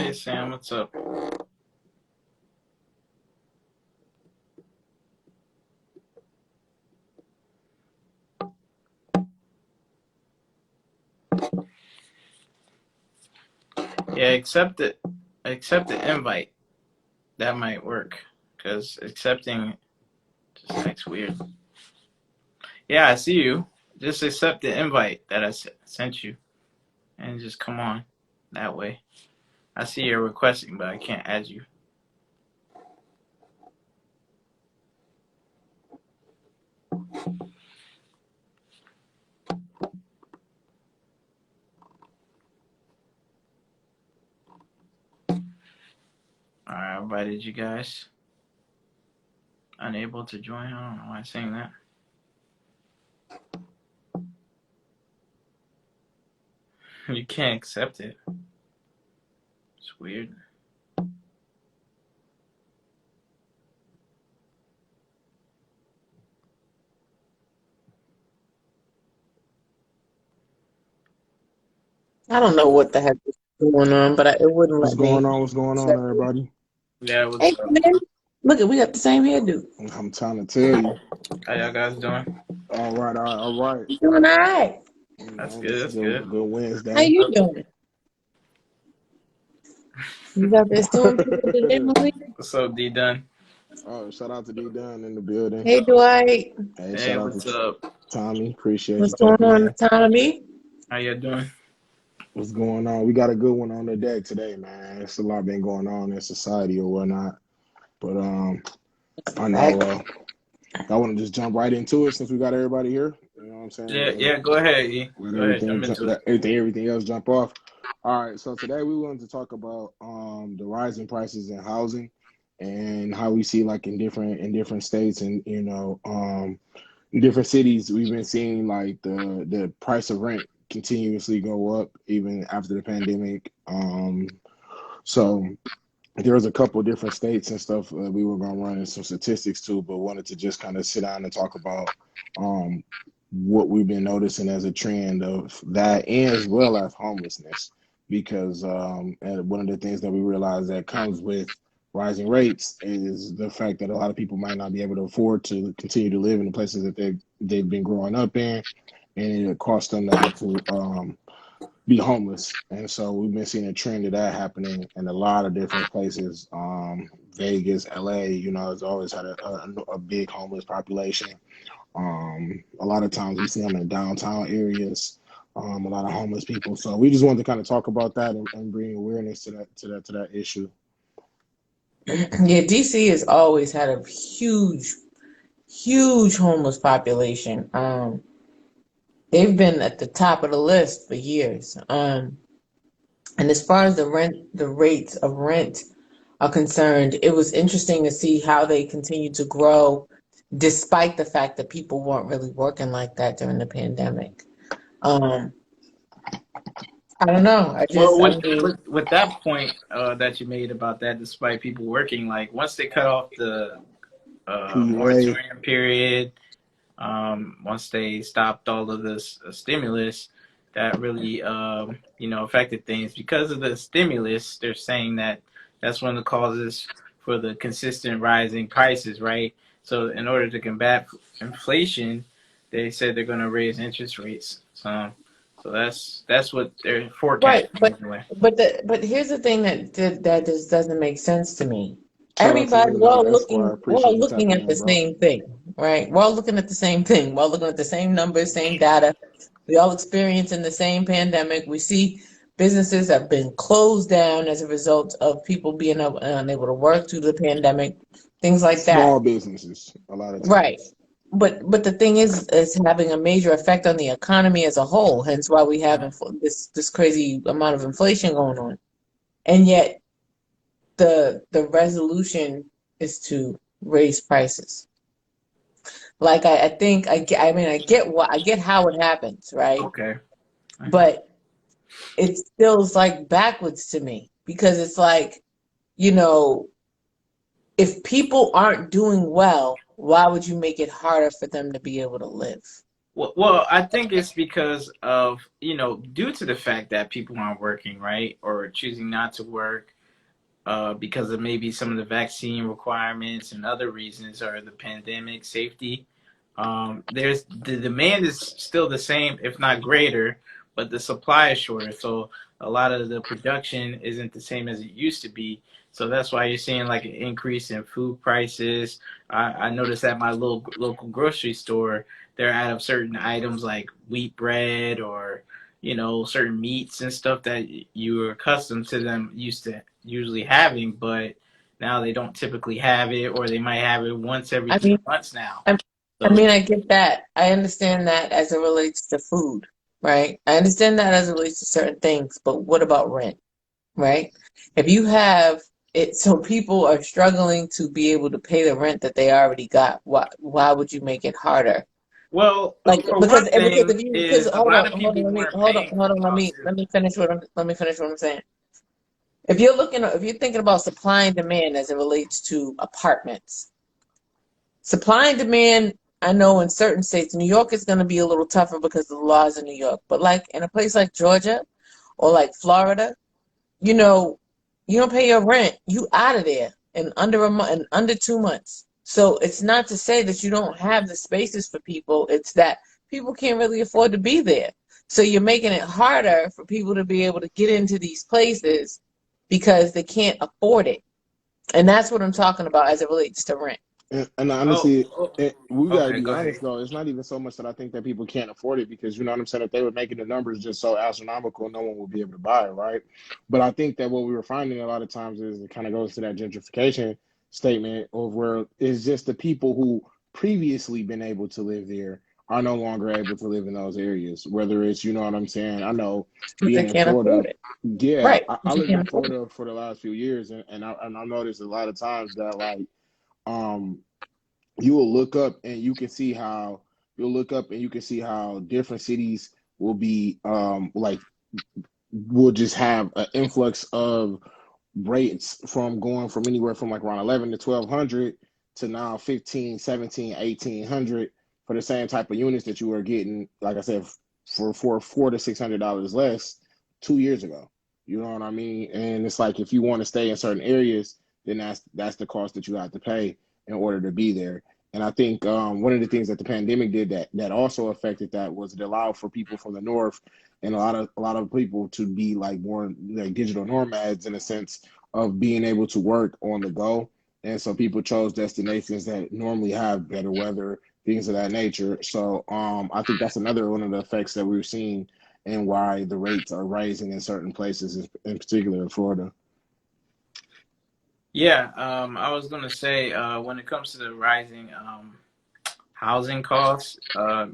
Hey Sam, what's up? Yeah, accept it. Accept the invite. That might work. Because accepting just acts weird. Yeah, I see you. Just accept the invite that I sent you. And just come on. That way. I see you're requesting, but I can't add you. Alright, I invited you guys. Unable to join? I don't know why I'm saying that. You can't accept it. It's weird. I don't know what the heck is going on, but it wouldn't What's let going me. on? What's going on, everybody? Yeah, what's Hey, up? man, look, we got the same hairdo. I'm trying to tell you. How y'all guys doing? All right, all right. You doing all right? That's Man, good, it's a that's good. good How Wednesday. you doing? You got that storm today, Malik? What's up, D Dunn? Oh, shout out to D Dunn in the building. Hey, Dwight. Hey, Hey, shout out what's to up? Tommy. Appreciate you What's going tapping on, in. Tommy? How y'all doing? What's going on? We got a good one on the deck today, man. It's a lot been going on in society or whatnot. But I know I want to just jump right into it since we got everybody here. You know what I'm saying? Yeah, go ahead, E. Let Go ahead, jump into it. everything else jump off. All right, so today we wanted to talk about the rising prices in housing and how we see like in different states and in different cities we've been seeing like the price of rent continuously go up even after the pandemic. So there was a couple different states and stuff we were going to run in some statistics too, but wanted to just kind of sit down and talk about um, what we've been noticing as a trend of that and as well as homelessness. Because and one of the things that we realize that comes with rising rates is the fact that a lot of people might not be able to afford to continue to live in the places that they've been growing up in, and it costs them to have to be homeless. And so we've been seeing a trend of that happening in a lot of different places. Vegas, LA, has always had a big homeless population. A lot of times we see them in downtown areas, a lot of homeless people. So we just wanted to kind of talk about that and bring awareness to that issue. Yeah, DC has always had a huge homeless population. They've been at the top of the list for years. And as far as the rates of rent are concerned, it was interesting to see how they continue to grow despite the fact that people weren't really working like that during the pandemic. Um, I don't know. Well, I mean, with that point that you made about that, despite people working, like once they cut off the PUA. moratorium period, once they stopped all of this stimulus, that really affected things. Because of the stimulus, they're saying that that's one of the causes for the consistent rising prices, right? So in order to combat inflation, they said they're going to raise interest rates. So that's what they're right, forecasting anyway. but here's the thing that just doesn't make sense to me. Shout out to Everybody, Midnight Esquire. we're Appreciate all you looking tapping at in, the bro. same thing, right? We're all looking at the same thing. We're all looking at the same numbers, same data. We all experiencing the same pandemic. We see businesses have been closed down as a result of people being unable to work through the pandemic, things like that. Small businesses, a lot of Right. times. But the thing is, it's having a major effect on the economy as a whole. Hence why we have this crazy amount of inflation going on. And yet the resolution is to raise prices. Like I think I mean I get how it happens, right? Okay. But it feels like backwards to me because it's like, you know, if people aren't doing well, why would you make it harder for them to be able to live? Well, I think it's because of, due to the fact that people aren't working, right? Or choosing not to work. because of maybe some of the vaccine requirements and other reasons, or the pandemic safety. There's the demand is still the same, if not greater, but the supply is shorter. So a lot of the production isn't the same as it used to be. So that's why you're seeing like an increase in food prices. I noticed at my local grocery store, they're out of certain items like wheat bread, or certain meats and stuff that you were accustomed to them used to usually having, but now they don't typically have it, or they might have it once every I three mean, months now. I, I So mean, I get that. I understand that as it relates to food, right? I understand that as it relates to certain things, but what about rent, right? If you have it, so people are struggling to be able to pay the rent that they already got, why would you make it harder? well, Like for because one because thing if you because is a lot of people weren't paying hold on, houses. let me finish what I'm saying. If you're thinking about supply and demand as it relates to apartments, supply and demand, I know in certain states, New York is going to be a little tougher because of the laws in New York, but like in a place like Georgia or like Florida, you know, you don't pay your rent, you out of there in under a month, in under 2 months. So it's not to say that you don't have the spaces for people, it's that people can't really afford to be there. So you're making it harder for people to be able to get into these places because they can't afford it. And that's what I'm talking about as it relates to rent. And Oh, honestly, oh, we gotta okay, be go ahead. honest though. It's not even so much that I think that people can't afford it, because you know what I'm saying. If they were making the numbers just so astronomical, no one would be able to buy it, right? But I think that what we were finding a lot of times is it kind of goes to that gentrification statement of where it's just the people who previously been able to live there are no longer able to live in those areas. Whether it's, you know what I'm saying. I know Because they being in can't afford Florida, it. yeah, Right. I Because you lived can't in afford it. Florida for the last few years, and I noticed a lot of times that like um you will look up and you can see how different cities will be like will just have an influx of rates from going from anywhere from like around 11 to 1200 to now 15, 17, 1800 for the same type of units that you were getting, like I said, for $400 to $600 less 2 years ago. You know what I mean? And it's like if you want to stay in certain areas, then that's the cost that you have to pay in order to be there. And I think one of the things that the pandemic did that also affected that was it allowed for people from the north and a lot of people to be like more like digital nomads in a sense of being able to work on the go. And so people chose destinations that normally have better weather, things of that nature. So I think that's another one of the effects that we're seeing and why the rates are rising in certain places, in particular in Florida. Yeah, I was gonna say, when it comes to the rising housing costs, a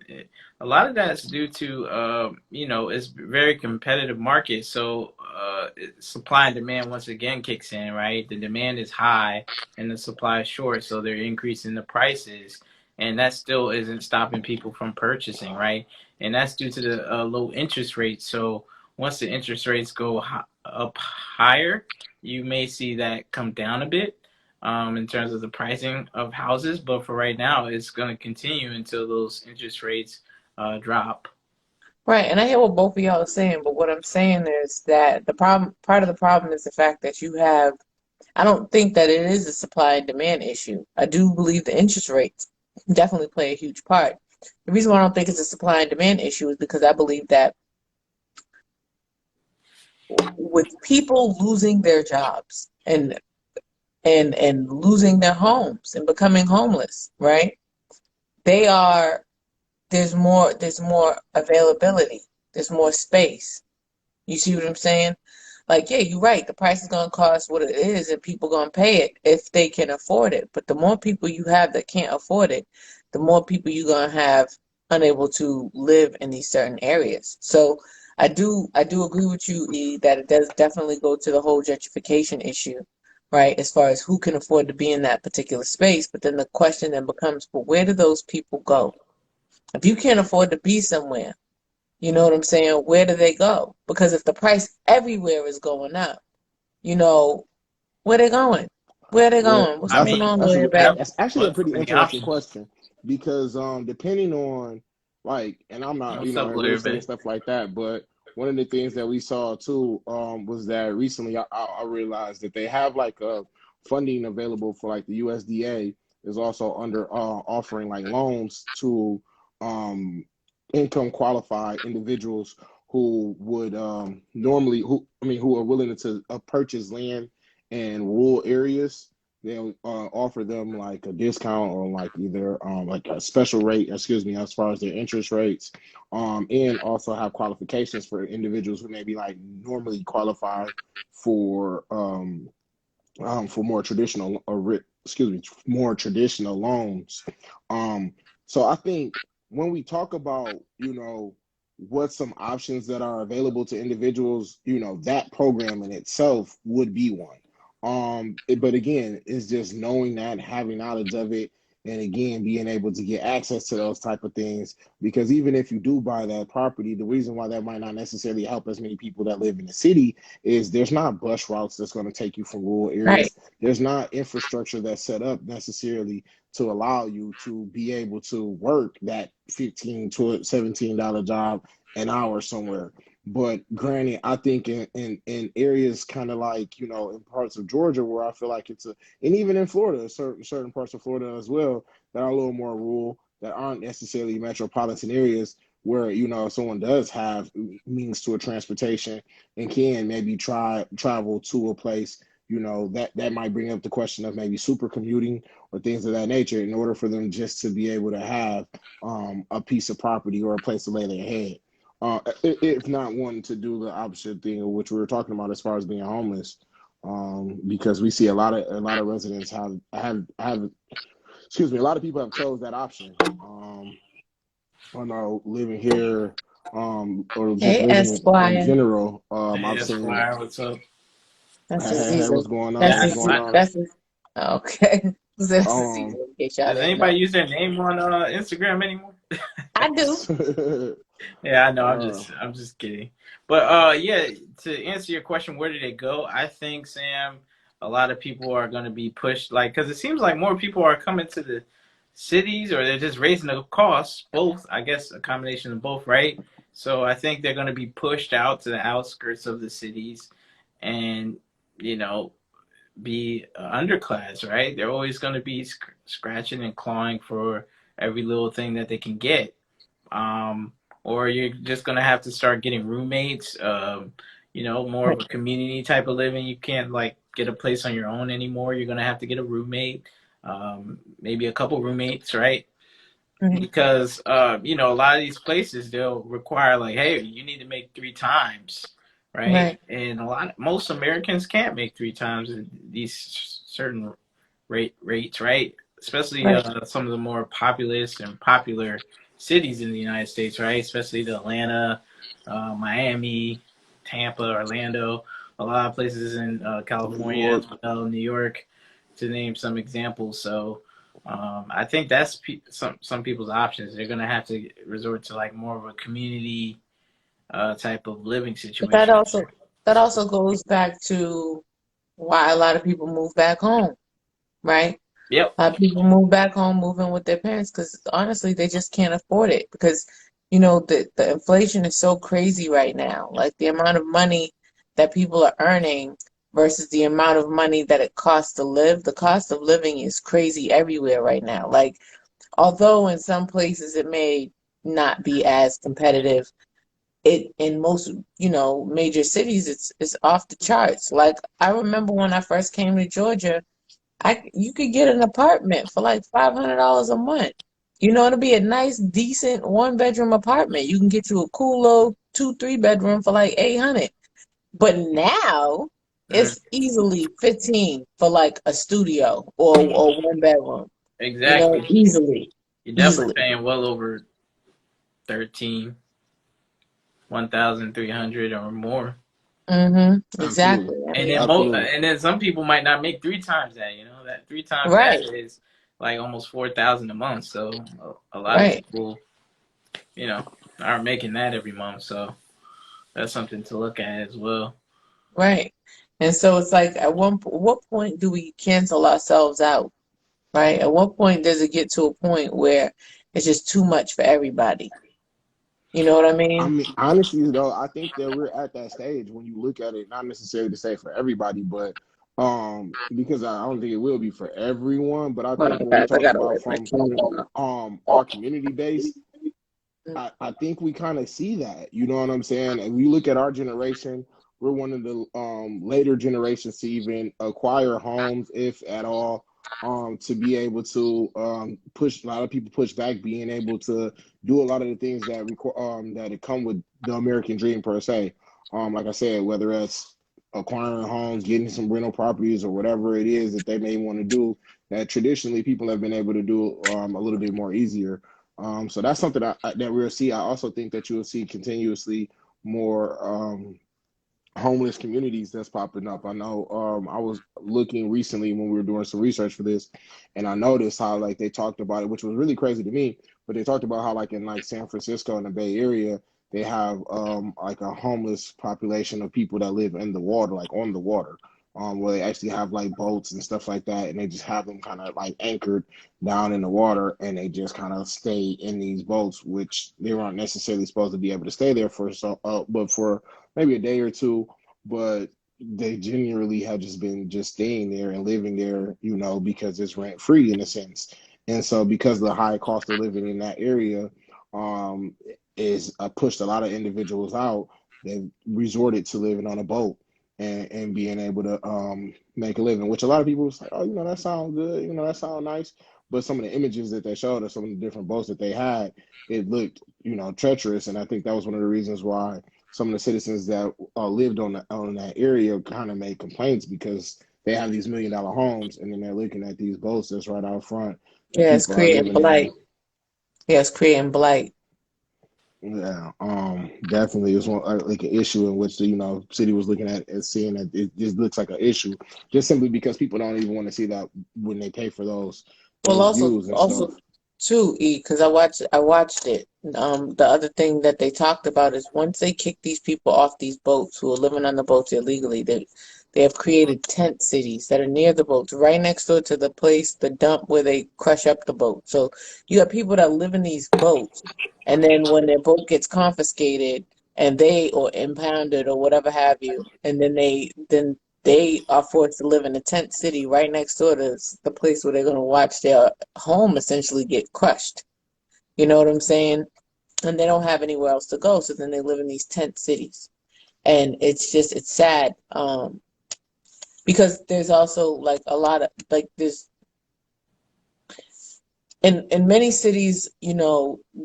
lot of that's due to it's very competitive market. So supply and demand once again kicks in, right? The demand is high and the supply is short, so they're increasing the prices, and that still isn't stopping people from purchasing, right? And that's due to the low interest rates. So once the interest rates go up higher, you may see that come down a bit, in terms of the pricing of houses. But for right now, it's going to continue until those interest rates drop. Right. And I hear what both of y'all are saying, but what I'm saying is that part of the problem is the fact that I don't think that it is a supply and demand issue. I do believe the interest rates definitely play a huge part. The reason why I don't think it's a supply and demand issue is because I believe that with people losing their jobs and losing their homes and becoming homeless, right? They are there's more availability. There's more space. You see what I'm saying? Like, yeah, you're right. The price is gonna cost what it is, and people gonna pay it if they can afford it. But the more people you have that can't afford it, the more people you're gonna have unable to live in these certain areas. So I do agree with you, E, that it does definitely go to the whole gentrification issue, right? As far as who can afford to be in that particular space. But then the question then becomes, well, where do those people go? If you can't afford to be somewhere, you know what I'm saying? Where do they go? Because if the price everywhere is going up, you know, where they going? Where they Well, going? What's I going mean, on that's with a everybody? that's actually a but so pretty many interesting options. question because depending on like, and I'm not What's up, in real Larry estate and Bay? stuff like that, but one of the things that we saw too was that recently I realized that they have like a funding available for like the USDA is also under offering like loans to income qualified individuals who would normally who are willing to purchase land in rural areas. They'll offer them like a discount or like either like a special rate, excuse me, as far as their interest rates, and also have qualifications for individuals who maybe like normally qualify for more traditional more traditional loans. So I think when we talk about, what some options that are available to individuals, that program in itself would be one. But again, it's just knowing that, having knowledge of it, and again, being able to get access to those type of things. Because even if you do buy that property, the reason why that might not necessarily help as many people that live in the city is there's not bus routes that's going to take you from rural Right. areas. There's not infrastructure that's set up necessarily to allow you to be able to work that $15 to $17 job an hour somewhere. But granted, I think in areas kind of like, in parts of Georgia where I feel like and even in Florida, certain parts of Florida as well, that are a little more rural, that aren't necessarily metropolitan areas, where, if someone does have means to a transportation and can maybe travel to a place, that might bring up the question of maybe super commuting or things of that nature in order for them just to be able to have a piece of property or a place to lay their head. If not wanting to do the opposite thing of which we were talking about as far as being homeless, because we see a lot of residents have excuse me, a lot of people have chose that option. I know living here, or just Hey, living in Esquire. general, Hey, I've seen. Esquire, what's up? That's Hey, Aziza. what's going on? That's Yeah, What's going Aziza. on? That's Aziza. Okay. That's Aziza, Um, in case y'all does didn't know. anybody use their name on Instagram anymore? I do. Yeah, I know. uh, I'm just kidding. But yeah, to answer your question, where did it go? I think, Sam, a lot of people are going to be pushed, like, because it seems like more people are coming to the cities, or they're just raising the costs. Both, I guess, a combination of both, right? So I think they're going to be pushed out to the outskirts of the cities, and you know, be underclass, right? They're always going to be scratching and clawing for every little thing that they can get. Um, or you're just gonna have to start getting roommates. More of a community type of living. You can't like get a place on your own anymore. You're gonna have to get a roommate, maybe a couple roommates, right? Mhm. Because a lot of these places they'll require like, hey, you need to make three times, right? Right. And most Americans can't make three times in these certain rates, right? Especially Right. some of the more populous and popular cities in the United States, right? Especially the Atlanta, Miami, Tampa, Orlando, a lot of places in New California as York. well, New York, to name some examples. So I think that's some people's options. They're gonna have to resort to like more of a community type of living But that situation. also that also goes back to why a lot of people move back home, right? Yep. People move back home, move in with their parents because honestly, they just can't afford it because, the inflation is so crazy right now. Like the amount of money that people are earning versus the amount of money that it costs to live. The cost of living is crazy everywhere right now. Like, although in some places it may not be as competitive, it in most, major cities, it's off the charts. Like I remember when I first came to Georgia. You could get an apartment for like $500 a month. It'll be a nice, decent one-bedroom apartment. You can get you a cool little 2, 3 bedroom for like 800. But now Mm, it's easily 15 for like a studio or one bedroom. exactly. Easily, You're definitely easily. paying well over 13, 1,300 or more. Exactly. Absolutely. I And mean, then Absolutely. some people might not make three times that. That three times that right, is like almost 4,000 a month. So a lot of right, people, you know, aren't making that every month. So that's something to look at as well. right. And so it's like, what point do we cancel ourselves out? Right? At what point does it get to a point where it's just too much for everybody? You know what I I mean? mean, honestly, though, I think that we're at that stage when you look at it, not necessarily to say for everybody, but because I don't think it will be for everyone, but I Hold think on, when we guys. I talk gotta about wipe my from camera. our community base, I think we kind of see that. You know what I'm saying? And we look at our generation, we're one of the later generations to even acquire homes, if at all, to be able to push. A lot of people push back being able to do a lot of the things that that come with the American dream per se. Like I said, whether it's acquiring homes, getting some rental properties, or whatever it is that they may want to do, that traditionally people have been able to do a little bit more easier. So that's something that we'll see. I also think that you will see continuously more homeless communities that's popping up. I know I was looking recently when we were doing some research for this, and I noticed how like they talked about it, which was really crazy to me. But they talked about how like in like San Francisco and the Bay Area, they have like a homeless population of people that live in the water, like on the water. Where they actually have like boats and stuff like that, and they just have them kind of like anchored down in the water, and they just kind of stay in these boats, which they weren't necessarily supposed to be able to stay there for but for maybe a day or two, but they genuinely have just been just staying there and living there, you know, because it's rent free in a sense. And so because of the high cost of living in that area, um, is pushed a lot of individuals out. They've resorted to living on a boat and being able to make a living, which a lot of people was like, oh, you know, that sounds good, you know, that sounds nice. But some of the images that they showed us, some of the different boats that they had, it looked, you know, treacherous. And I think that was one of the reasons why some of the citizens that lived on that area kind of made complaints, because they have these $1 million homes, and then they're looking at these boats that's right out front that Yeah, it's people are creating living blight. in. Yeah, it's creating blight. Yeah, definitely it's one like an issue in which the city was looking at and seeing that it just looks like an issue, just simply because people don't even want to see that when they pay for Well, those views and also stuff. too, E, because I watched it. The other thing that they talked about is once they kick these people off these boats who are living on the boats illegally, they have created tent cities that are near the boats, right next door to the place, the dump where they crush up the boat. So you have people that live in these boats, and then when their boat gets confiscated and they or impounded or whatever have you, and then they are forced to live in a tent city right next door to the place where they're going to watch their home essentially get crushed. You know what I'm saying? And they don't have anywhere else to go, so then they live in these tent cities. And it's sad, because there's also like a lot of like there's in many cities,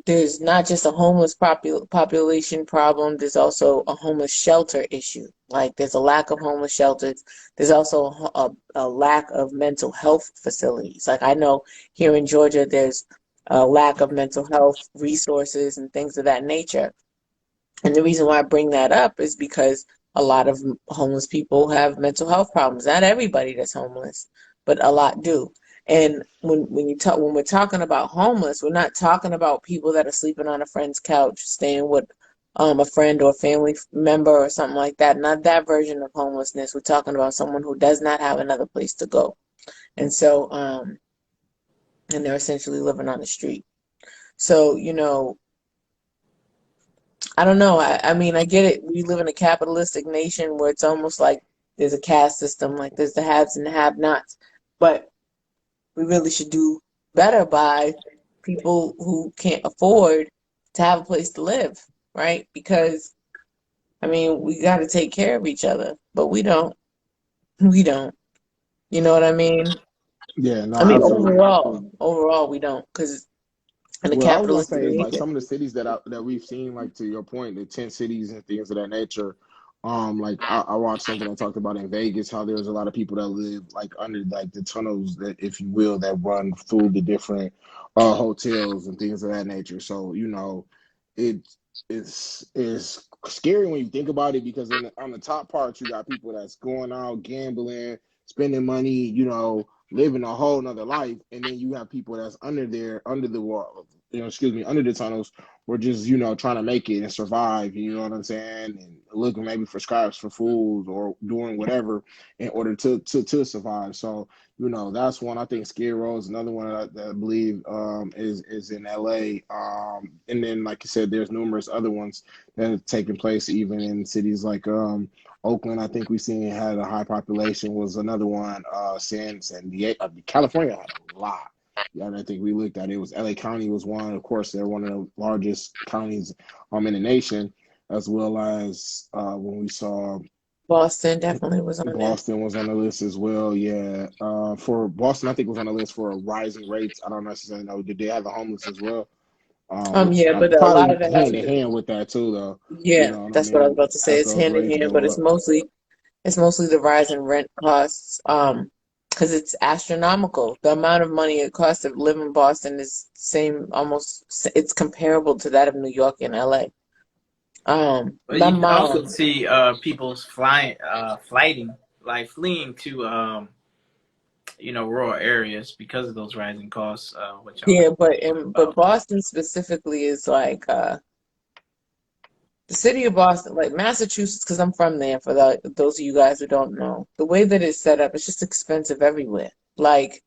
there's not just a homeless population problem, there's also a homeless shelter issue. Like there's a lack of homeless shelters. There's also a lack of mental health facilities. Like I know here in Georgia, there's a lack of mental health resources and things of that nature. And the reason why I bring that up is because a lot of homeless people have mental health problems. Not everybody that's homeless, but a lot do. And when we're talking about homeless, we're not talking about people that are sleeping on a friend's couch, staying with a friend or family member or something like that. Not that version of homelessness. We're talking about someone who does not have another place to go. And so and they're essentially living on the street. So, I don't know. I mean, I get it. We live in a capitalistic nation where it's almost like there's a caste system, like there's the haves and the have-nots. But we really should do better by people who can't afford to have a place to live, right? Because, I mean, we got to take care of each other, but we don't. We don't. You know what I mean? Yeah, no, I mean, absolutely. overall, we don't. Because in a What I was gonna capitalistic say is like nation, some of the cities that we've seen, like to your point, the tent cities and things of that nature. Like I watched something that talked about in Vegas how there's a lot of people that live like under like the tunnels that, if you will, that run through the different hotels and things of that nature. So it it's scary when you think about it, because on the top part you got people that's going out gambling, spending money, living a whole nother life, and then you have people that's under there under the water, excuse me, under the tunnels were just, trying to make it and survive, you know what I'm saying? And looking maybe for scraps for food or doing whatever in order to survive. So, that's one. I think Skid Row is another one that I believe is in LA. And then, like you said, there's numerous other ones that have taken place even in cities like Oakland. I think we seen had a high population was another one. San Diego, California had a lot. Yeah, I think we looked at it. Was LA County was one. Of course, they're one of the largest counties in the nation, as well as when we saw Boston definitely was on there. Boston was on the list as well. Yeah, for Boston, I think was on the list for rising rates. I don't necessarily know. Did they have the homeless as well? Which Yeah, but a lot probably of it has hand to in do. hand with that too, though. You Yeah, know what I that's what I was mean? about to say. As It's those hand in rates hand, but go up. it's mostly the rise in rent costs. Because it's astronomical. The amount of money it costs to live in Boston is it's comparable to that of New York and LA. But My you can also mom, see people's fleeing to rural areas because of those rising costs, which I'm yeah, not but about. Boston specifically is like the city of Boston, like Massachusetts, because I'm from there. For those of you guys who don't know, the way that it's set up, it's just expensive everywhere. Like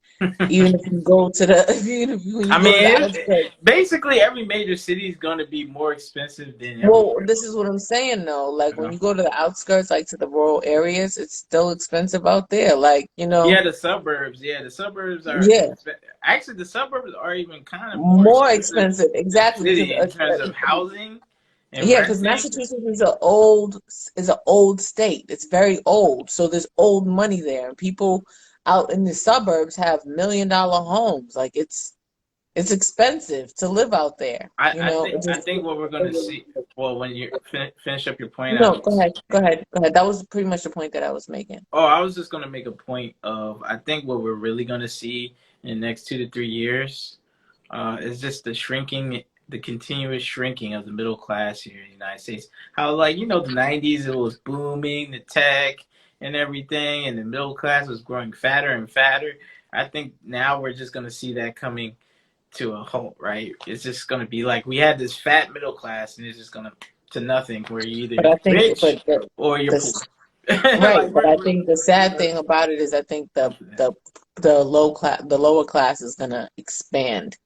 even if you go to the when you I go to mean, the outskirts. basically every major city is going to be more expensive than Well, everywhere this is what I'm saying though. Like when else. you go to the outskirts, like to the rural areas, it's still expensive out there. Like, Yeah, the suburbs. Yeah, the suburbs are yeah, actually the suburbs are even kind of more more expensive expensive. than the Exactly, because city in terms of housing and yeah, because renting. Massachusetts is an old state. It's very old. So there's old money there. And people out in the suburbs have $1 million homes. Like it's expensive to live out there. I, You I know, think it I just think what we're going to see. Well, when you finish up your point, no, go ahead. Go ahead. Go ahead. That was pretty much the point that I was making. oh, I was just going to make a point of I think what we're really going to see in the next 2 to 3 years is just the continuous shrinking of the middle class here in the United States. How, like, the 90s, it was booming, the tech and everything, and the middle class was growing fatter and fatter. I think now we're just going to see that coming to a halt, right? It's just going to be like we had this fat middle class, and it's just going to nothing, where you're But either I think, rich or you're poor. the right. Like, But I think the sad thing about it is I think the lower class is gonna expand,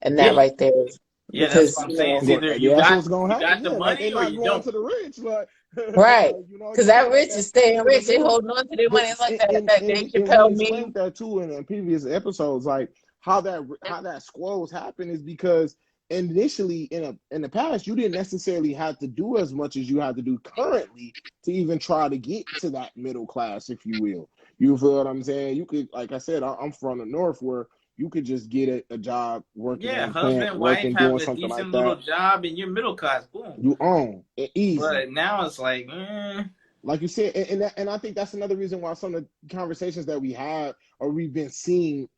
and that yeah, right there is yeah, that's because what I'm saying. It's either Yeah, that's what's gonna you happen. got the Yeah, like they're money or not you going don't. to the rich, like, right. like Because you that said, rich is staying to the rich. They middle. holding on to their But money. It's like that and Dave we Chappelle explained meme. that too in previous episodes, like how that squalls happen is because initially in the past you didn't necessarily have to do as much as you have to do currently to even try to get to that middle class, if you will. You feel what I'm saying? You could, like I said, I'm from the north where you could just get a job working in Yeah, a plant, husband, wife, working, have doing a something like decent little that. job, and you're middle class. Boom. You own it easy. But now it's like, Like you said, and I think that's another reason why some of the conversations that we have or we've been seeing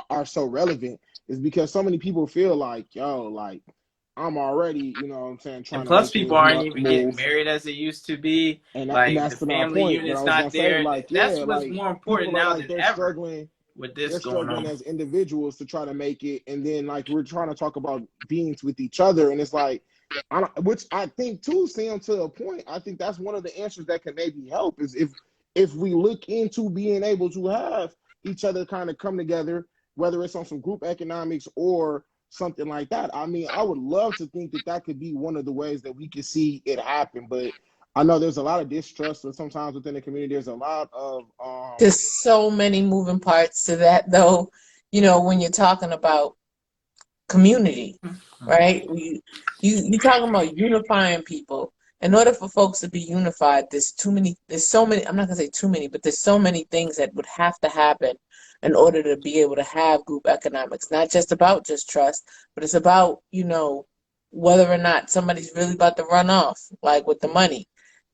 are so relevant is because so many people feel like, yo, like I'm already, you know what I'm saying, and trying to plus make people this aren't even getting move. married as they used to be. And Like the that's to my family point that I unit's was not gonna say, there. like, That's yeah, what's like more important people are now like than ever with they're this going struggling on. as individuals to try to make it, and then like we're trying to talk about beings with each other, and it's like, which I think too, Sam, to a point, I think that's one of the answers that can maybe help is if we look into being able to have each other kind of come together, whether it's on some group economics or something like that. I mean, I would love to think that that could be one of the ways that we could see it happen, but I know there's a lot of distrust, and sometimes within the community, there's a lot of There's so many moving parts to that, though. You know, when you're talking about community, right? You're talking about unifying people. In order for folks to be unified, there's so many, I'm not gonna say too many, but there's so many things that would have to happen in order to be able to have group economics. Not just about just trust, but it's about, whether or not somebody's really about to run off, like with the money.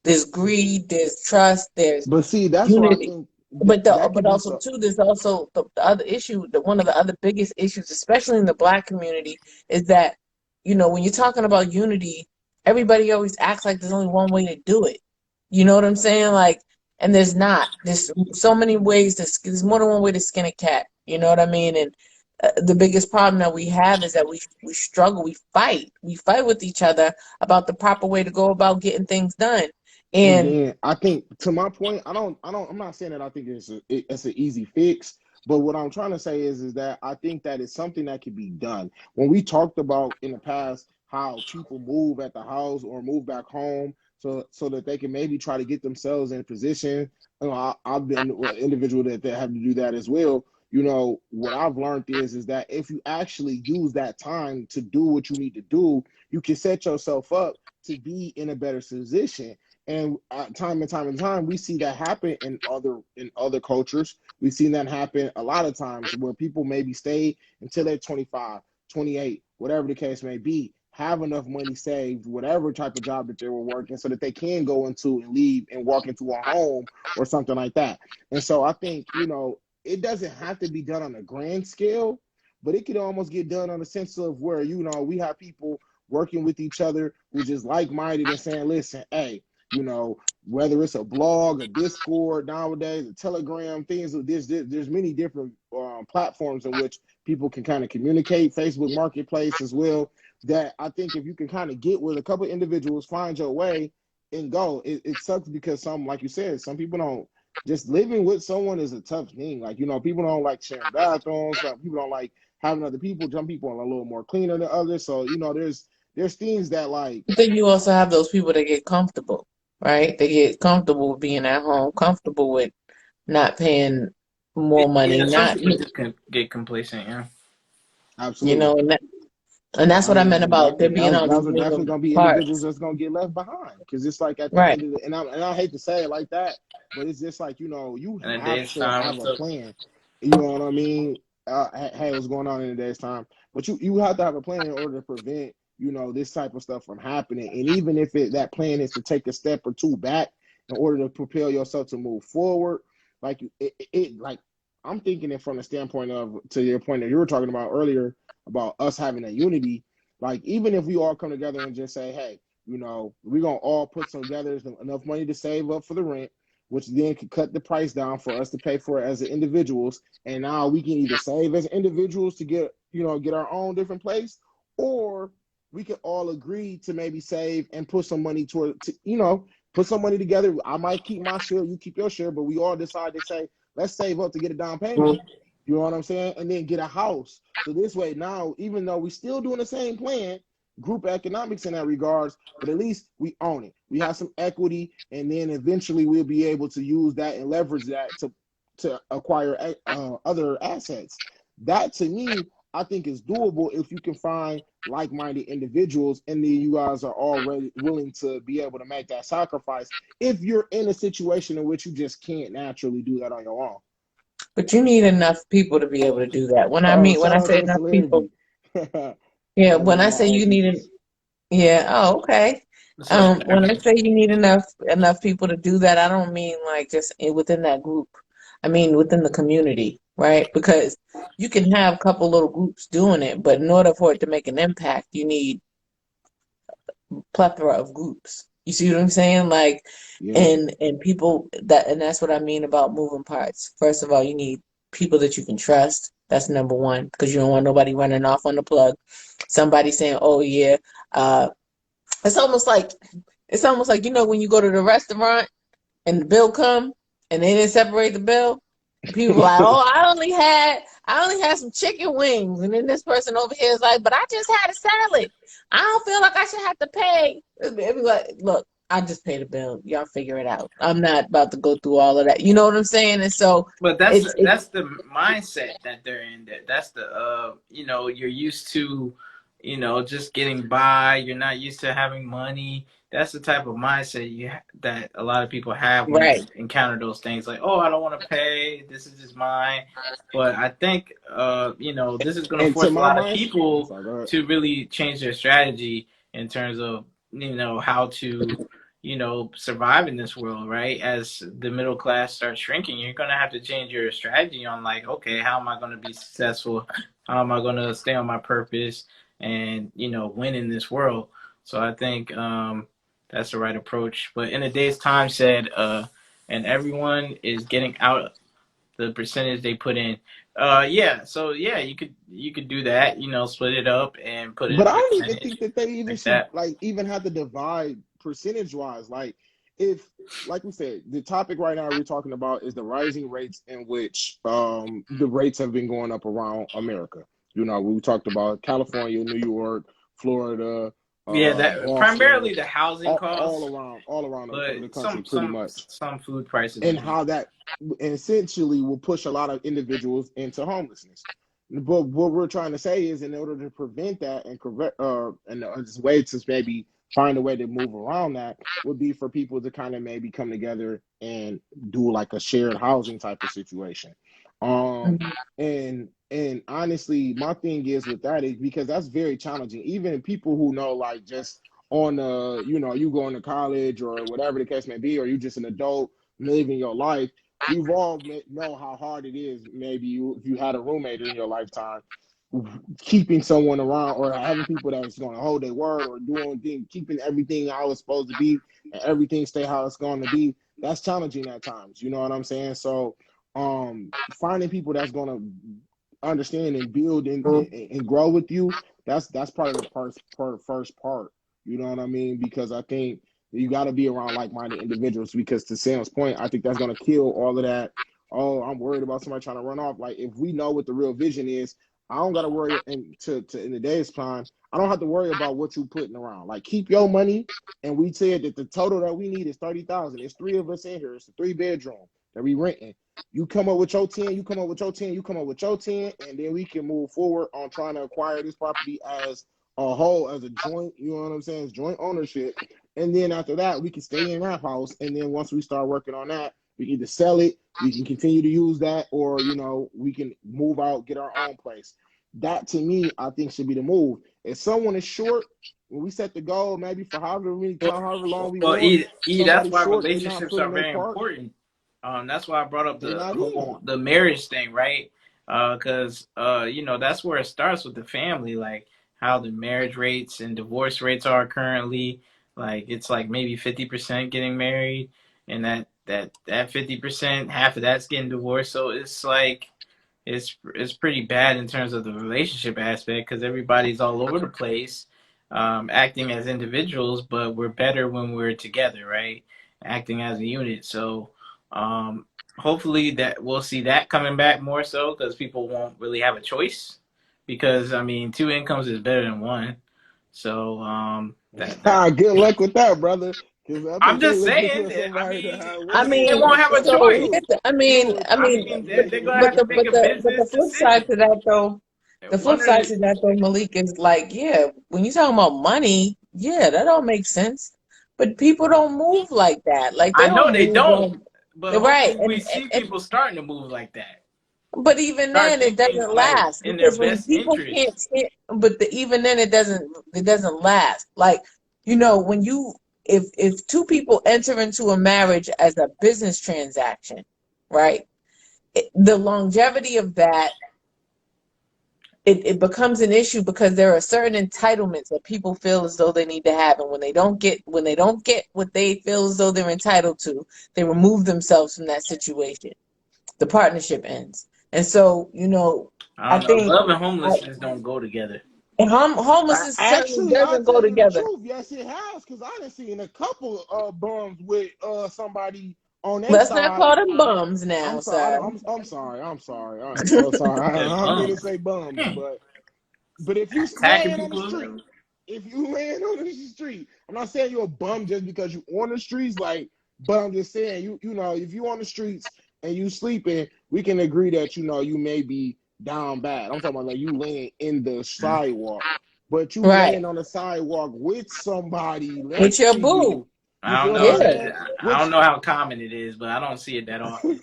There's greed, there's trust, there's but see, that's why I unity. think that But could be also so. too, there's also the other issue, one of the other biggest issues, especially in the Black community, is that, when you're talking about unity, everybody always acts like there's only one way to do it. You know what I'm saying? Like, and there's not. There's so many ways there's more than one way to skin a cat. You know what I mean? And the biggest problem that we have is that we struggle, we fight with each other about the proper way to go about getting things done. But And then I think, to my point, I'm not saying that I think it's an easy fix. But what I'm trying to say is that I think that it's something that can be done. When we talked about in the past how people move at the house or move back home, so that they can maybe try to get themselves in position. I've been an individual that have to do that as well. What I've learned is that if you actually use that time to do what you need to do, you can set yourself up to be in a better position. And time and time and time, we see that happen in other cultures. We've seen that happen a lot of times where people maybe stay until they're 25, 28, whatever the case may be, have enough money saved, whatever type of job that they were working, so that they can go into and leave and walk into a home or something like that. And so I think, it doesn't have to be done on a grand scale, but it can almost get done on a sense of where, we have people working with each other who just like-minded and saying, listen, hey, whether it's a blog, a Discord nowadays, a Telegram, things of this, there's many different platforms in which people can kind of communicate. Facebook Marketplace as well. That I think if you can kind of get with a couple of individuals, find your way and go. It sucks because like you said, some people don't. Just living with someone is a tough thing. Like, people don't like sharing bathrooms. Some people don't like having other people. Some people are a little more cleaner than others. So, there's things that like. but then you also have those people that get comfortable, right? They get comfortable with being at home, comfortable with not paying more money, Yeah, some not, people just can get complacent. Yeah. Absolutely. and that's I what I meant mean, about there being all these those are definitely moving going to be individuals parts. that's going to get left behind, because it's like at the Right. end of the, and I hate to say it like that, but it's just like, you In a have day's to time, have what's a up? plan. You know what I mean? Hey, what's going on in a day's time? But you have to have a plan in order to prevent, this type of stuff from happening. And even if that plan is to take a step or two back in order to propel yourself to move forward, like like I'm thinking it from the standpoint of, to your point that you were talking about earlier about us having a unity. Like, even if we all come together and just say, hey, we're going to all put together enough money to save up for the rent, which then could cut the price down for us to pay for it as individuals. And now we can either save as individuals to get our own different place, or we can all agree to maybe save and put some money put some money together. I might keep my share, you keep your share, but we all decide to say, let's save up to get a down payment. You know what I'm saying? And then get a house. So this way now, even though we're still doing the same plan, group economics in that regards, but at least we own it. We have some equity, and then eventually we'll be able to use that and leverage that to acquire other assets. That, to me, I think is doable if you can find like-minded individuals, and then you guys are already willing to be able to make that sacrifice if you're in a situation in which you just can't naturally do that on your own. But you need enough people to be able to do that. Oh, When shout I out to say the enough people, celebrity. yeah, That's one when of I my say you need OGs. yeah, oh, okay. What's up, When Sarah? I say you need enough people to do that, I don't mean like just within that group. I mean within the community, right? Because you can have a couple little groups doing it, but in order for it to make an impact, you need plethora of groups. You see what I'm saying? Like, Yeah. and people and that's what I mean about moving parts. First of all, you need people that you can trust. That's number one, because you don't want nobody running off on the plug. Somebody saying, "Oh yeah," uh, it's almost like when you go to the restaurant and the bill come and they didn't separate the bill. People like, oh, I only had some chicken wings, and then this person over here is like, but I just had a salad. I don't feel like I should have to pay. They be like, look, I just paid the bill. Y'all figure it out. I'm not about to go through all of that. You know what I'm saying? And so But it's that's the mindset that they're in. That's the you're used to, just getting by. You're not used to having money. That's the type of mindset that a lot of people have when right. they encounter those things. Like, oh, I don't want to pay. This is just mine. But I think this is going to And to force a my lot of mind, I'm people sorry, go ahead. to really change their strategy in terms of how to survive in this world, right? As the middle class starts shrinking, you're going to have to change your strategy on, like, okay, how am I going to be successful? How am I going to stay on my purpose and, win in this world? So I think that's the right approach. But in a day's time said, and everyone is getting out the percentage they put in. Yeah, so yeah, you could do that, split it up and put in But a I don't even percentage think that they even like should that. like even have to divide percentage wise. Like if like we said, the topic right now we're talking about is the rising rates in which the rates have been going up around America. You know, we talked about California, New York, Florida, Yeah, that Boston, primarily the housing costs, all around but the country some pretty much. some food prices And as well. how that essentially will push a lot of individuals into homelessness. But what we're trying to say is, in order to prevent that and correct, and this way to maybe find a way to move around that would be for people to kind of maybe come together and do like a shared housing type of situation. Um, Mhm. and honestly, my thing is with that is because that's very challenging. Even people who know, like just on you know, you going to college or whatever the case may be, or you just an adult living your life, we've all know how hard it is. Maybe if you had a roommate in your lifetime, keeping someone around or having people that's going to hold their word or doing things, keeping everything how it's supposed to be and everything stay how it's going to be. That's challenging at times. You know what I'm saying? So, finding people that's going to understand and build and grow with you. That's part of the first part. You know what I mean? Because I think you got to be around like-minded individuals. Because to Sam's point, I think that's going to kill all of that. Oh, I'm worried about somebody trying to run off. Like if we know what the real vision is, I don't got to worry. And to in the day's time, I don't have to worry about what you putting around. Like keep your money. And we said that the total that we need is 30,000. There's three of us in here. It's a 3-bedroom that we renting. You come up with your 10, you come up with your 10, you come up with your 10, and then we can move forward on trying to acquire this property as a whole, as a joint, you know what I'm saying, it's joint ownership. And then after that, we can stay in that house. And then once we start working on that, we can either sell it, we can continue to use that, or, you know, we can move out, get our own place. That to me, I think should be the move. If someone is short, when we set the goal, maybe for however many time, however long we want, That's somebody's why short, they're not relationships are filling their very part, important. That's why I brought up they're the not whole in. the marriage thing, right? Because that's where it starts with the family, like how the marriage rates and divorce rates are currently. Like it's like maybe 50% getting married, and that 50%, half of that's getting divorced. So it's like it's pretty bad in terms of the relationship aspect because everybody's all over the place, acting as individuals, but we're better when we're together, right? Acting as a unit. So hopefully that we'll see that coming back more so because people won't really have a choice. Because I mean, two incomes is better than one. So that Good luck with that, brother. Because I I'm think they just looking saying. for somebody to have I one They income mean, won't and have a stuff so choice. too. You know, I I mean, mean, they they're can gonna have to make a but the business flip side decision. to that though, the flip One of side the to that though, Malik, is like, yeah, when you talking about money, yeah, that all makes sense. But people don't move like that. Like they I know don't they move don't, like but right. hopefully we see people starting to move like that. But even Start then, it thinking doesn't like last in their because when best people can't interest. stand, but even then, it doesn't last. Like when you if two people enter into a marriage as a business transaction, right? The longevity of that it becomes an issue because there are certain entitlements that people feel as though they need to have, and when they don't get what they feel as though they're entitled to, they remove themselves from that situation. The partnership ends. And so, I I don't know. think Love and I, homelessnness don't go together. and homelessness certainly Actually, I'll doesn't go tell you the together. truth. Yes, it has. Because I done seen a couple bums with somebody on their Let's not side. call them bums I'm now, sorry. sir. I'm sorry. I'm sorry. I am so sorry. I They're don't mean to bums. say bums, Hmm. but if you Attacking laying on the street, people. if you laying on the street, I'm not saying you're a bum just because you on the streets, like, but I'm just saying you know, if you on the streets and you sleeping, we can agree that you may be down bad. I'm talking about like you laying in the sidewalk, but you Right. laying on the sidewalk with somebody With next your to you. boo. You I don't feel what know. I'm Yeah. saying? I don't Which know how common it is, but I don't see it that often.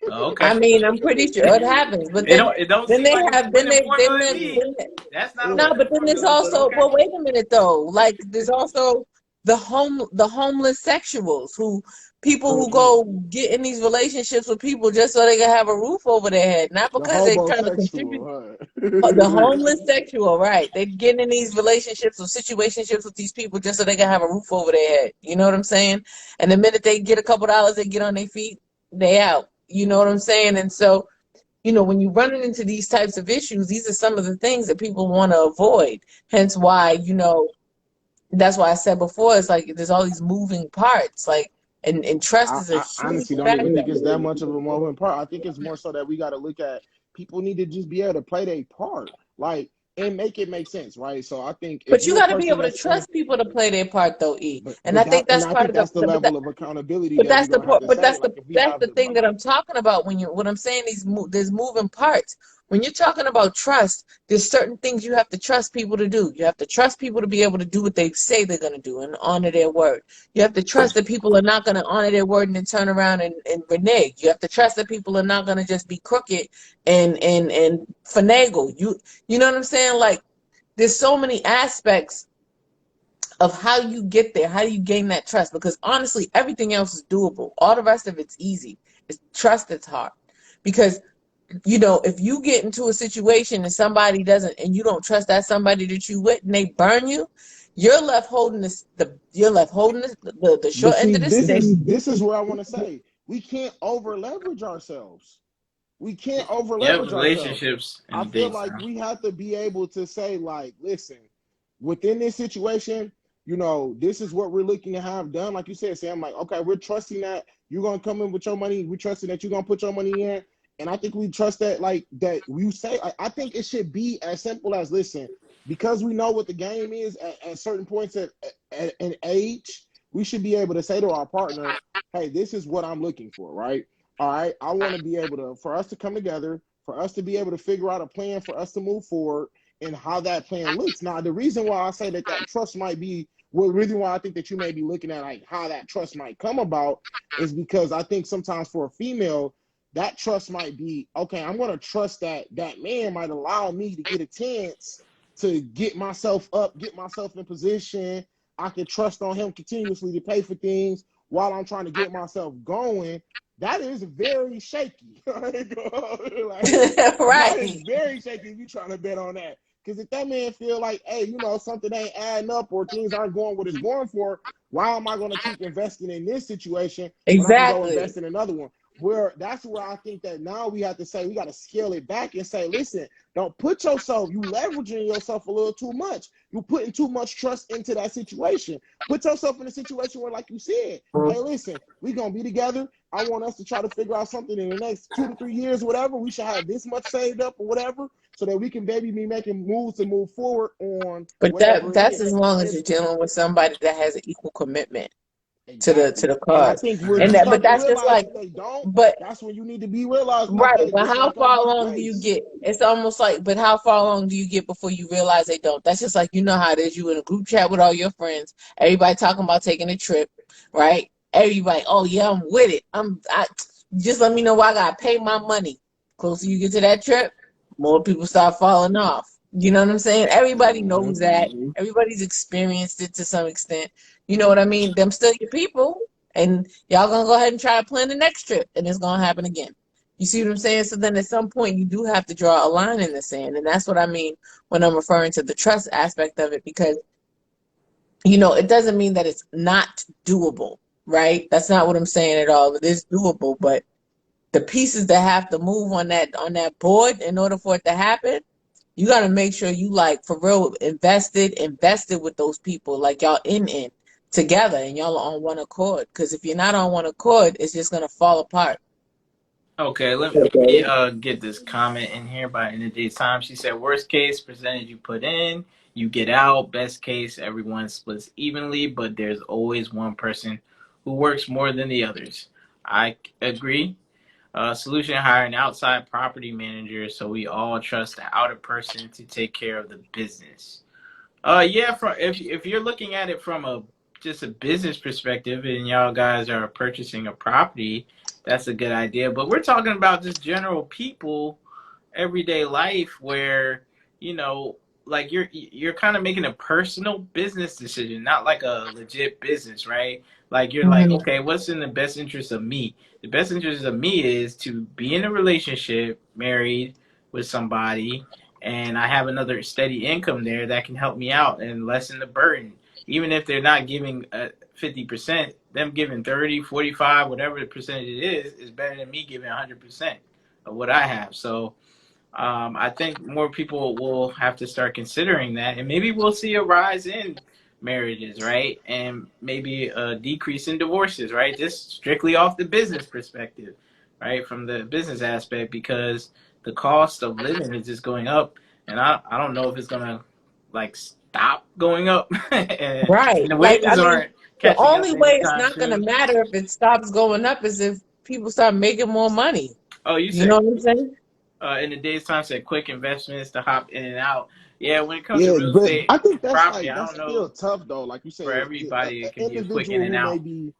Oh, I okay. mean, I'm pretty sure it happens. But then It don't then seem they like it's have a then winning they then formula to they, me. then they That's not a no, yeah. winning but then there's formula, but also, okay. well, wait a minute though. Like there's also the homeless sexuals who people who Mm-mm. go get in these relationships with people just so they can have a roof over their head, not The because they're trying to contribute. homosexual, The huh? homeless sexual, right? They get in these relationships or situationships with these people just so they can have a roof over their head. You know what I'm saying? And the minute they get a couple dollars, they get on their feet, they out. You know what I'm saying? And so, when you're running into these types of issues, these are some of the things that people want to avoid. Hence why, that's why I said before, it's like there's all these moving parts, like, and trust is a I huge honestly don't even factor. think it's that much of a moment part. I think it's more so that we got to look at people need to just be able to play their part, like, and make it make sense, right? So I think if But you you're a got to be person able to that's in, trust people to play their part, though, E. but And I think and that's I part think of the, that's the but level of accountability But that that's we're the gonna have part. to But say, that's like, the if we that's have the the thing that money. I'm talking about. When I'm saying there's moving parts. When you're talking about trust, there's certain things you have to trust people to do. You have to trust people to be able to do what they say they're going to do and honor their word. You have to trust that people are not going to honor their word and then turn around and renege. You have to trust that people are not going to just be crooked and finagle. You know what I'm saying? Like, there's so many aspects of how you get there, how you gain that trust. Because honestly, everything else is doable. All the rest of it's easy. It's trust that's hard. Because, if you get into a situation and somebody doesn't, and you don't trust that somebody that you with, and they burn you, you're left holding the But short end see, of the stick. this is where I want to say we can't over leverage ourselves. We can't over Yeah, leverage ourselves. relationships I and feel things. like we have to be able to say, like, listen, within this situation, this is what we're looking to have done. Like you said, Sam, like, okay, we're trusting that you're gonna come in with your money. We're trusting that you're gonna put your money in. And I think we trust that, like, that you say, I think it should be as simple as, listen, because we know what the game is at certain points at an age, we should be able to say to our partner, hey, this is what I'm looking for, right? All right, I want to be able to, for us to come together, for us to be able to figure out a plan for us to move forward and how that plan looks. Now, the reason why I say that trust might be, well, the reason why I think that you may be looking at, like, how that trust might come about is because I think sometimes for a female, that trust might be, okay, I'm going to trust that that man might allow me to get a chance to get myself up, get myself in position. I can trust on him continuously to pay for things while I'm trying to get myself going. That is very shaky. Like, that is Right. very shaky if you're trying to bet on that. Because if that man feel like, hey, something ain't adding up or things aren't going what it's going for, why am I going to keep investing in this situation when I can go Exactly. invest in another one? That's where I think that now we have to say we got to scale it back and say, listen, don't put yourself, you leveraging yourself a little too much. You putting too much trust into that situation. Put yourself in a situation where, like you said, hey, listen, we gonna be together. I want us to try to figure out something in the next 2 to 3 years, whatever. We should have this much saved up or whatever, so that we can maybe be making moves to move forward on But whatever it that's as is. long as And you're dealing with somebody that has an equal commitment to exactly. the And I cause. think where And you Mhm. that but start to that's just realize like that they don't, but that's when you need to be realizing, right, okay, but this how ain't gonna far be the along do you case. get? It's almost like, but how far along do you get before you realize they don't? That's just like, how it is. You in a group chat with all your friends, everybody talking about taking a trip, right? Everybody, oh yeah, I'm with it. I just let me know why I gotta pay my money. Closer you get to that trip, more people start falling off. You know what I'm saying? Everybody knows that. Everybody's experienced it to some extent. You know what I mean? Them still your people, and y'all gonna go ahead and try to plan the next trip, and it's gonna happen again. You see what I'm saying? So then at some point you do have to draw a line in the sand. And that's what I mean when I'm referring to the trust aspect of it, because, it doesn't mean that it's not doable, right? That's not what I'm saying at all. It is doable, but the pieces that have to move on that board in order for it to happen, you got to make sure you, like, for real invested with those people, like y'all in together and y'all are on one accord. Because if you're not on one accord, it's just gonna fall apart. Okay, let me get this comment in here by Energy Time. She said, worst case percentage you put in, you get out. Best case, everyone splits evenly, but there's always one person who works more than the others. I agree. Solution: hire an outside property manager so we all trust the outer person to take care of the business. Yeah, if you're looking at it from a just a business perspective, and y'all guys are purchasing a property, that's a good idea. But we're talking about just general people, everyday life, where you know, like you're kind of making a personal business decision, not like a legit business, right? Like you're like, Mhm. okay, what's in the best interest of me? The best interest of me is to be in a relationship, married with somebody, and I have another steady income there that can help me out and lessen the burden. Even if they're not giving 50%, them giving 30, 45, whatever the percentage it is better than me giving 100% of what I have. So I think more people will have to start considering that, and maybe we'll see a rise in marriages, right? And maybe a decrease in divorces, right? Just strictly off the business perspective, right? From the business aspect, because the cost of living is just going up, and I don't know if it's gonna like stop going up, and Right. the Like, I wages mean, aren't the catching up only way it's anytime not going to soon. matter if it stops going up is if people start making more money. Oh, you You said know what I'm saying? in the day's time said quick investments to hop in and out. Yeah, when it comes to Yeah, real but estate I think property, I that's don't know still tough though. Like you for said, everybody an it can be a quick in individual and who may out. be,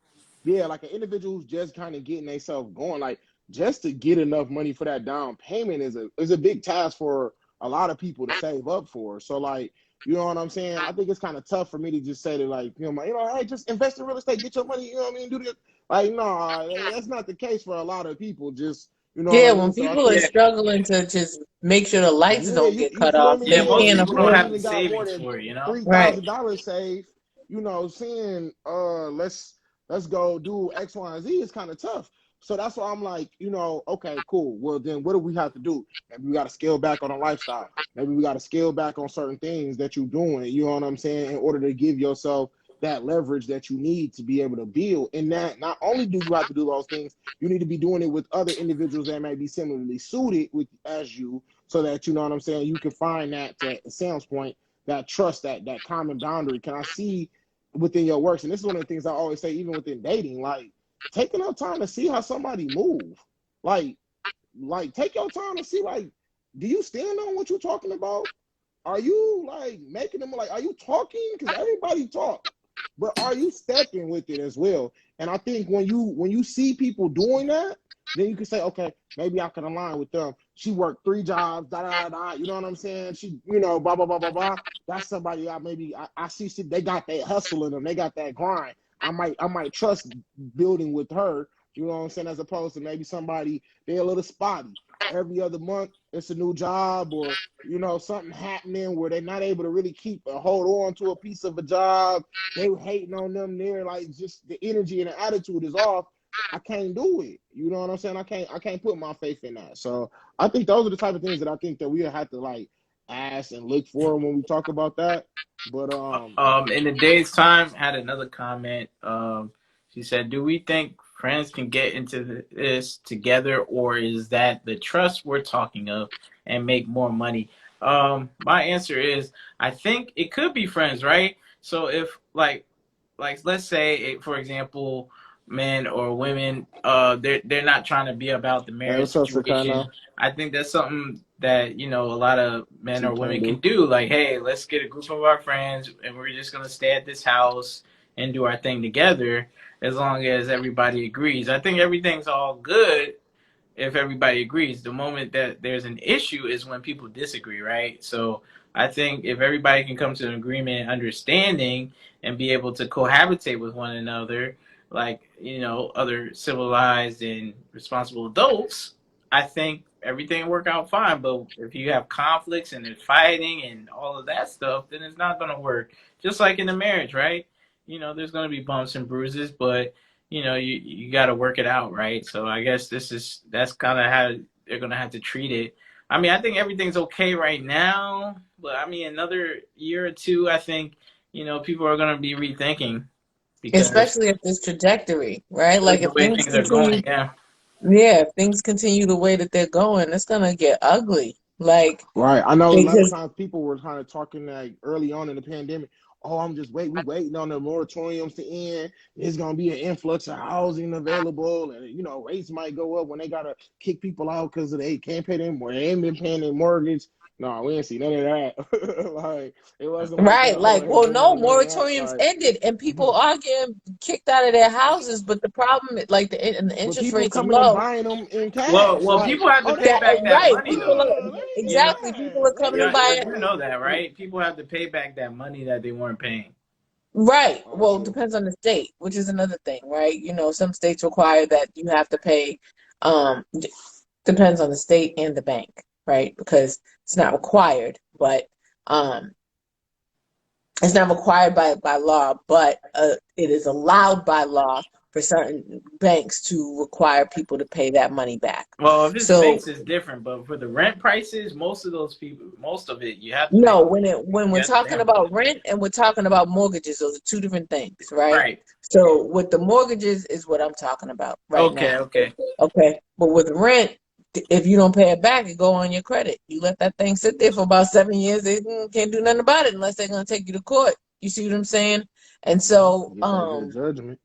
yeah, like an individual who's just kind of getting themselves going, like just to get enough money for that down payment is a big task for a lot of people to save up for. So like, you know what I'm saying? I think it's kind of tough for me to just say that like, hey, just invest in real estate, get your money. You know what I mean? Do this. Like, no, that's not the case for a lot of people. Just you know what Yeah, I mean? when So I people are think Yeah, struggling to just make sure the lights yeah, don't you get you cut feel off, me? yeah. they Yeah, Most can't you people feel don't me? afford You have it. the done got more savings than for it, you know. three Right. thousand dollars saved. Saying let's go do X, Y, and Z is kind of tough. So that's why I'm like, okay, cool. Well, then what do we have to do? Maybe we got to scale back on a lifestyle. Maybe we got to scale back on certain things that you're doing. You know what I'm saying? In order to give yourself that leverage that you need to be able to build. And that not only do you have to do those things, you need to be doing it with other individuals that may be similarly suited with as you, so that you know what I'm saying. You can find that to Sam's point, that trust, that common boundary. Can I see within your works? And this is one of the things I always say, even within dating, like take enough time to see how somebody move. Like, take your time to see, like, do you stand on what you're talking about? Are you like making them like, are you talking? Because everybody talk, but are you stepping with it as well? And I think when you see people doing that, then you can say, okay, maybe I can align with them. She worked 3 jobs, da da da. You know what I'm saying? She, blah blah blah blah blah. That's somebody I see. They got that hustle in them. They got that grind. I might trust building with her. You know what I'm saying? As opposed to maybe somebody they're a little spotty. Every other month it's a new job, or something happening where they're not able to really keep or hold on to a piece of a job. They were hating on them there, like just the energy and the attitude is off. I can't do it. You know what I'm saying? I can't put my faith in that. So I think those are the type of things that I think that we have to like ask and look for when we talk about that. But In the day's time, had another comment. She said, "Do we think friends can get into this together, or is that the trust we're talking of and make more money?" My answer is, I think it could be friends, right? So if like let's say for example, men or women, they're not trying to be about the hey, marriage what's up, situation. Sakana? I think that's something that a lot of men She or can women can do. do. Like, hey, let's get a group of our friends and we're just gonna stay at this house and do our thing together, as long as everybody agrees. I think everything's all good if everybody agrees. The moment that there's an issue is when people disagree, right? So I think if everybody can come to an agreement and understanding and be able to cohabitate with one another, like, other civilized and responsible adults, I think everything will work out fine. But if you have conflicts and there's fighting and all of that stuff, then it's not going to work. Just like in a marriage, right? There's going to be bumps and bruises, but you got to work it out, right? So I guess that's kind of how they're gonna have to treat it. I mean, I think everything's okay right now, but I mean, another year or two, I think people are gonna be rethinking because Especially if this trajectory, right? Like the if way things things are going. continue, Yeah. yeah, if things continue the way that they're going, it's gonna get ugly. Like, Right. I know a lot of because times people were kind of talking like early on in the pandemic. Oh, we waiting on the moratoriums to end. There's gonna be an influx of housing available, and rates might go up when they gotta kick people out because they can't pay them, they ain't been paying their mortgage. No, we ain't see none of that. Like it wasn't like that right, all the like, way well, no, around. None of that. moratoriums Like, ended and people are getting kicked out of their houses, but the problem, like and the but interest people rates are coming and low. buying them in Well, cash. well, Like, people have to oh, pay they That back that right, money people though. are let me get Yeah, exactly people are mine. Let coming me and yeah, buying. you do get know that, mine. right? People have to pay back that money that they weren't paying. Right. Oh, Well, it true. depends on the state, which is another thing, right? Some states require that you have to pay, depends on the state and the bank, right? Because it's not required, but um It's not required by law, but it is allowed by law for certain banks to require people to pay that money back. Well, if it's So banks, it's different. But for the rent prices, most of those people, most of it, you have to pay. no, when You we're have to pay talking them. about rent and we're talking about mortgages, those are two different things, right? Right. So with the mortgages is what I'm talking about right Okay. now. Okay. Okay. But with rent, if you don't pay it back, it go on your credit. You let that thing sit there for about 7 years, they can't do nothing about it unless they're gonna take you to court. You see what I'm saying? And so, Get that good judgment.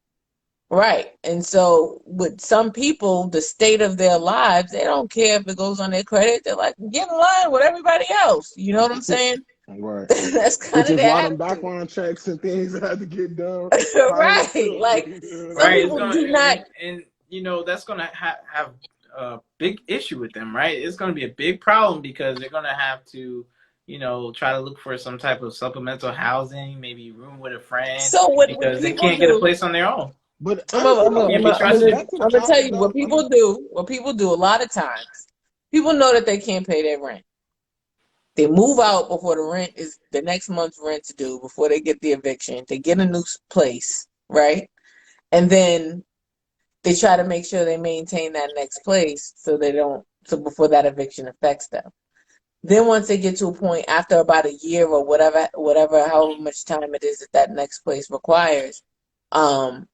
right. And so with some people, the state of their lives, they don't care if it goes on their credit. They're like, get in line with everybody else. You know what I'm saying? Right. That's kind Which of is their why them attitude. background checks and things have to get done prior Right. to. Like You know what I some Right. It's people mean? gonna do not. and you know that's gonna have a big issue with them, right? It's gonna be a big problem because they're gonna have to, try to look for some type of supplemental housing, maybe room with a friend, So what because they people can't get a do, place on their own. But I'm gonna, honestly I'm though, gonna, Can't I'm be gonna, I'm going gonna, trusted. back to the I'm gonna tell topic you though, what people do. What people do a lot of times, people know that they can't pay their rent. They move out before the next month's rent's due, before they get the eviction. They get a new place, right? And then they try to make sure they maintain that next place so before that eviction affects them. Then once they get to a point after about a year or however much time it is that that next place requires, um,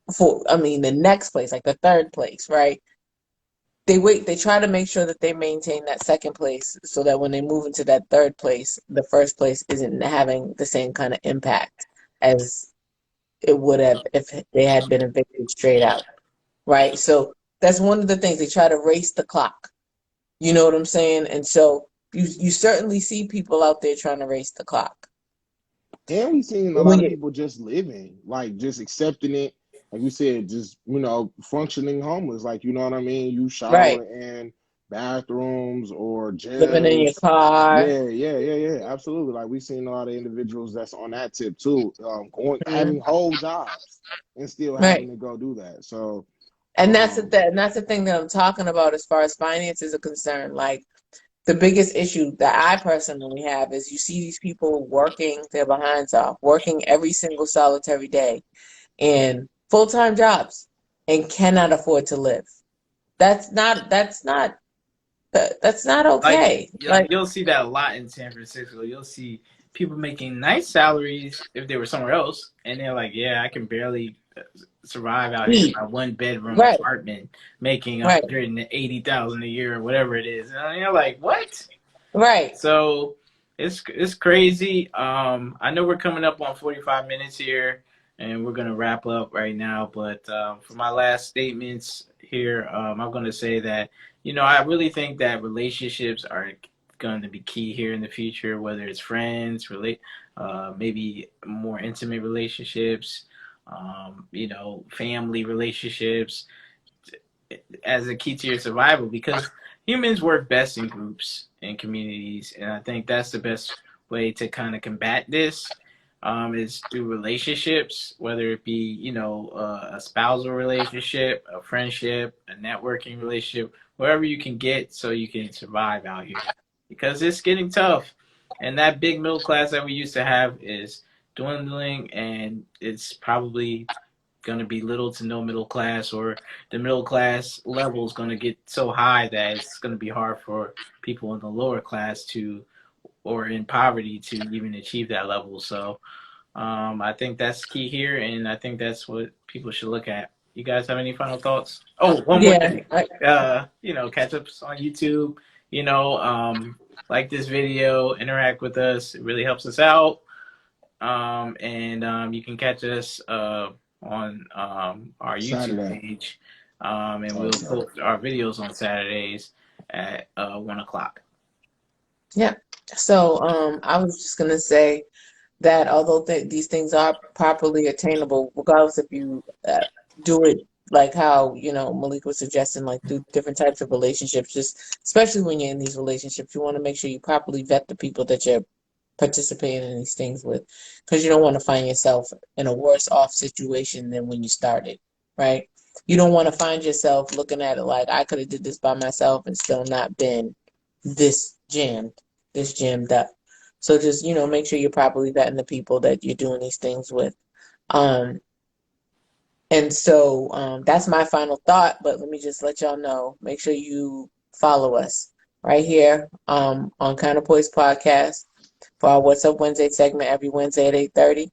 the next place, like the third place, right? They try to make sure that they maintain that second place so that when they move into that third place, the first place isn't having the same kind of impact as it would have if they had been evicted straight out, right? So that's one of the things they try to race the clock. You know what I'm saying? And so you certainly see people out there trying to race the clock. and we seen a lot When of you people just living, like just accepting it, like you said, just functioning homeless. Like you know what I mean? You right, shower in bathrooms or living in your gyms. car, Yeah, absolutely. Like we've seen a lot of individuals that's on that tip too, going mhm, having whole jobs and still having right. to go do that. So, And um, that's the thing that I'm talking about as far as finances are concerned. Like the biggest issue that I personally have is you see these people working their behinds off, working every single solitary day in full-time jobs and cannot afford to live. That's not that's not Like okay. Like you'll see that a lot in San Francisco. You'll see people making nice salaries if they were somewhere else, and they're like, "Yeah, I can barely survive out here in eat. my one bedroom Right, apartment, making right, 180,000 a year or whatever it is." And you're like, "What?" right. So it's crazy. I know we're coming up on 45 minutes here, and we're gonna wrap up right now. But for my last statements here, I'm gonna say that I really think that relationships are going to be key here in the future, whether it's friends, maybe more intimate relationships, family relationships, as a key to your survival because humans work best in groups and communities, and I think that's the best way to kind of combat this. Is through relationships, whether it be a spousal relationship, a friendship, a networking relationship, wherever you can get so you can survive out here because it's getting tough, and that big middle class that we used to have is dwindling, and it's probably going to be little to no middle class, or the middle class level is going to get so high that it's going to be hard for people in the lower class to, or in poverty, to even achieve that level. So I think that's key here, and I think that's what people should look at. You guys have any final thoughts? Oh, one more Yeah, thing. Catch us on YouTube. Like this video, interact with us. It really helps us out. And you can catch us on our YouTube Saturday. page, and we'll Okay. post our videos on Saturdays at 1 o'clock. yeah. So I was just gonna say that although these things are properly attainable, regardless if you do it like how Malik was suggesting, like through different types of relationships, just especially when you're in these relationships, you want to make sure you properly vet the people that you're participating in these things with, because you don't want to find yourself in a worse off situation than when you started, right? You don't want to find yourself looking at it like I could have did this by myself and still not been this jammed, this jammed up. So just, make sure you're properly vetting the people that you're doing these things with. Um, and so that's my final thought, but let me just let y'all know, make sure you follow us right here on Counterpoise Podcast for our What's Up Wednesday segment every Wednesday at 8:30.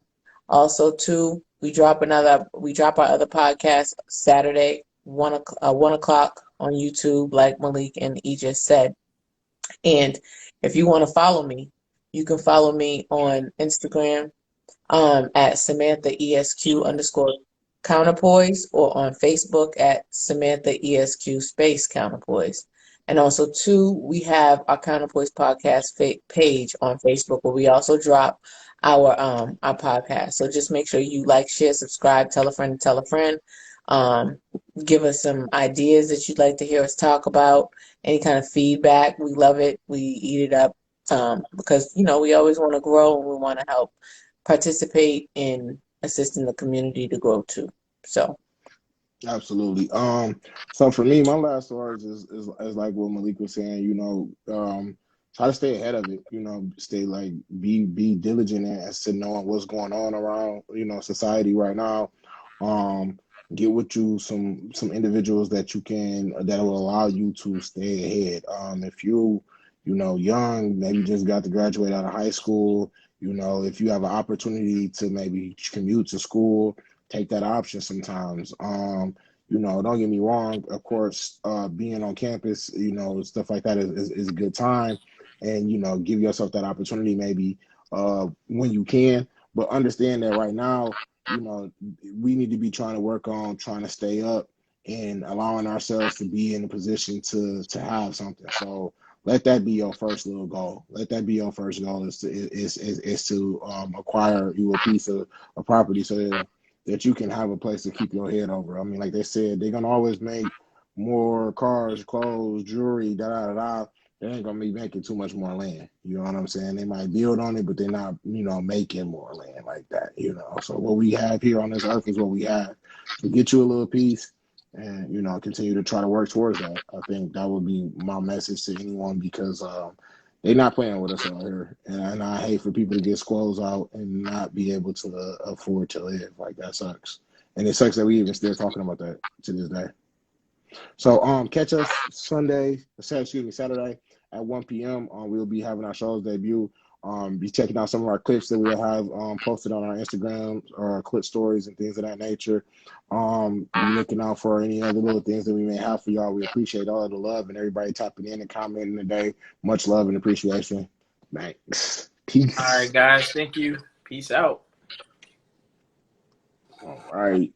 Also, too, we drop our other podcast Saturday, 1 o'clock on YouTube, like Malik and E just said. And if you want to follow me, you can follow me on Instagram at Samantha ESQ underscore counterpoise, or on Facebook at Samantha ESQ space counterpoise. And also, too, we have our Counterpoise podcast page on Facebook where we also drop our podcast. So just make sure you like, share, subscribe, tell a friend, tell a friend. Um, Give us some ideas that you'd like to hear us talk about. Any kind of feedback, we love it. We eat it up because we always want to grow and we want to help participate in assisting the community to grow too. So Absolutely. So for me, my last words is like what Malik was saying, try to stay ahead of it, stay like be diligent as to knowing what's going on around, society right now. Get with you some individuals that will allow you to stay ahead. If young, maybe just got to graduate out of high school, if you have an opportunity to maybe commute to school, take that option sometimes. Don't get me wrong, of course, being on campus, stuff like that is a good time. And, give yourself that opportunity maybe when you can. But understand that right now, we need to be trying to work on trying to stay up and allowing ourselves to be in a position to have something. So let that be your first little goal. Let that be your first goal is to acquire you a piece of property so that you can have a place to keep your head over. I mean, like they said, they're gonna always make more cars, clothes, jewelry, da da da da. They ain't gonna be making too much more land. You know what I'm saying? They might build on it, but they're not, making more land like that. So what we have here on this earth is what we have. To get you a little piece, and continue to try to work towards that. I think that would be my message to anyone because they're not playing with us out here, and I hate for people to get squoze out and not be able to afford to live. Like that sucks, and it sucks that we even still talking about that to this day. So catch us Saturday at 1 p.m. We'll be having our show's debut. Be checking out some of our clips that we'll have posted on our Instagram or our clip stories and things of that nature. Be looking out for any other little things that we may have for y'all. We appreciate all of the love and everybody tapping in and commenting today. Much love and appreciation. Thanks. Peace. All right, guys. Thank you. Peace out. All right.